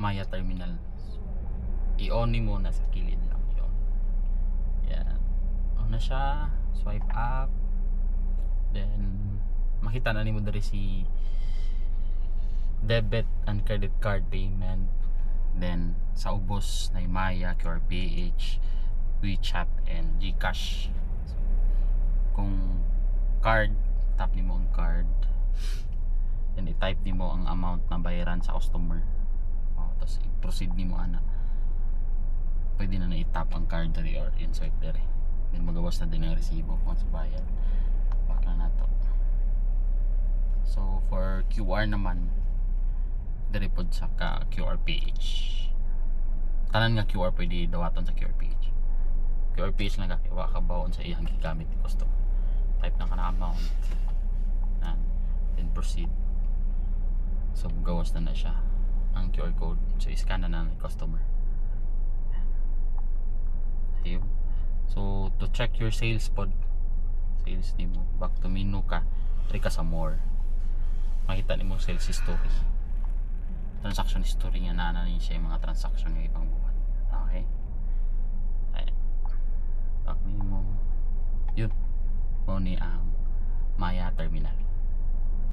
Maya Terminal. I-on mo na sa kilid lang yun. Yan. On na siya. Swipe up. Then makita na nimo diri si debit and credit card payment. Then sa ubos na Maya, QRPH, WeChat and GCash. So, kung card, tap nimo ang card. Then i-type nimo ang amount na bayaran sa customer. Tapos i-proceed nimo ana. Pwede na i-tap ang card dali or insert diri. Then magawas na din ang resibo once bayad. Back lang nato. So for QR naman, diri pod sa ka QRPH. Tanan nga QR pwede dawaton sa QRPH. QRPH lang wa ka bawon sa iyang gigamit ni customer. Type lang ka na amount. Then proceed. So gawas na siya ang QR code. So i-scan na ng customer. Ayun. So to check your sales pod, sales nimo, back to menu ka, try ka sa more. Makita nimo sales history, transaction history nga na siya yung mga transaction ng ibang buwan. Okay, ayan, back nimo. Yun mo ni ang Maya Terminal.